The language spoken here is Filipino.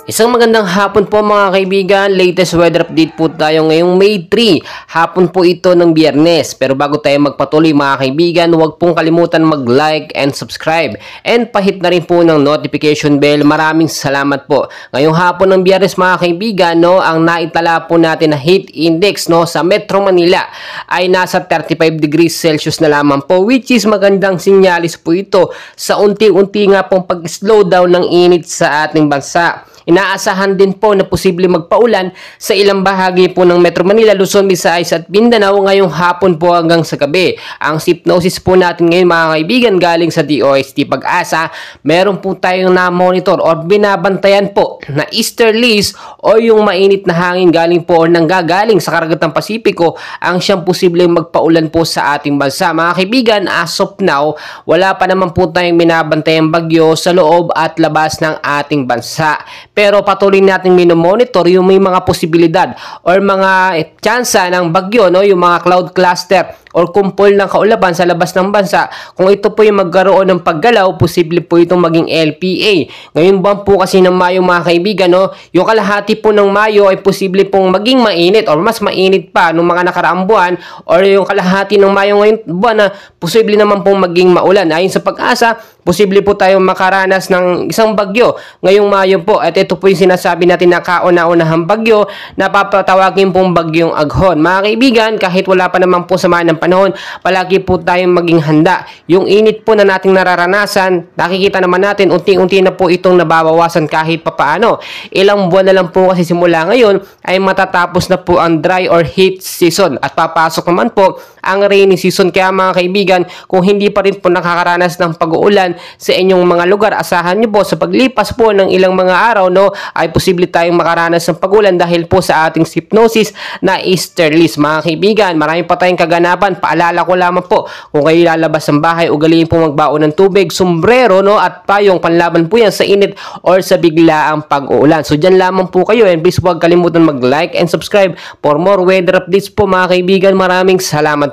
Isang magandang hapon po mga kaibigan, latest weather update po tayo ngayong May 3, hapon po ito ng Biyernes. Pero bago tayo magpatuloy mga kaibigan, huwag pong kalimutan mag-like and subscribe. And pahit na rin po ng notification bell, maraming salamat po. Ngayong hapon ng Biyernes mga kaibigan, ang naitala po natin na heat index sa Metro Manila ay nasa 35 degrees Celsius na lamang po, which is magandang sinyalis po ito sa unti-unti nga pong pag-slow down ng init sa ating bansa. Inaasahan din po na posible magpaulan sa ilang bahagi po ng Metro Manila, Luzon, Visayas at Mindanao ngayong hapon po hanggang sa gabi. Ang hypnosis po natin ngayon mga kaibigan galing sa DOST Pag-asa, meron po tayong na-monitor or binabantayan po na easterlies o yung mainit na hangin galing po o nanggagaling sa karagatang Pasipiko ang siyang posibleng magpaulan po sa ating bansa. Mga kaibigan, as of now, wala pa naman po tayong binabantayang bagyo sa loob at labas ng ating bansa. Pero patuloy natin minomonitor yung may mga posibilidad or mga tsansa ng bagyo, yung mga cloud cluster or kumpol ng kaulapan sa labas ng bansa. Kung ito po yung magkaroon ng paggalaw, posible po itong maging LPA. Ngayon buwan po kasi ng Mayo mga kaibigan, yung kalahati po ng Mayo ay posible pong maging mainit or mas mainit pa nung mga nakaraang buwan, or yung kalahati ng Mayo ngayon buwan na posible naman pong maging maulan. Ayon sa Pag-asa, posible po tayong makaranas ng isang bagyo ngayong Mayo po. At ito po yung sinasabi natin na kauna-unahang bagyo na papatawagin pong bagyong Aghon. Mga kaibigan, kahit wala pa naman po sama ng panahon, palagi po tayong maging handa. Yung init po na nating nararanasan, nakikita naman natin unti-unti na po itong nababawasan kahit papaano. Ilang buwan na lang po kasi simula ngayon ay matatapos na po ang dry or heat season at papasok naman po ang rainy season. Kaya mga kaibigan, kung hindi pa rin po nakakaranas ng pag-uulan sa inyong mga lugar, asahan nyo po sa paglipas po ng ilang mga araw ay posible tayong makaranas ng pag-ulan dahil po sa ating hypnosis na easterlies. Mga kaibigan, marami pa tayong kaganapan. Paalala ko lamang po, kung kayo lalabas ng bahay, ugaliin po magbaon ng tubig, sombrero at payong, panlaban po yan sa init or sa biglaang pag-uulan. So dyan lamang po kayo, and please huwag kalimutan mag-like and subscribe for more weather updates po mga kaibigan. Maraming salamat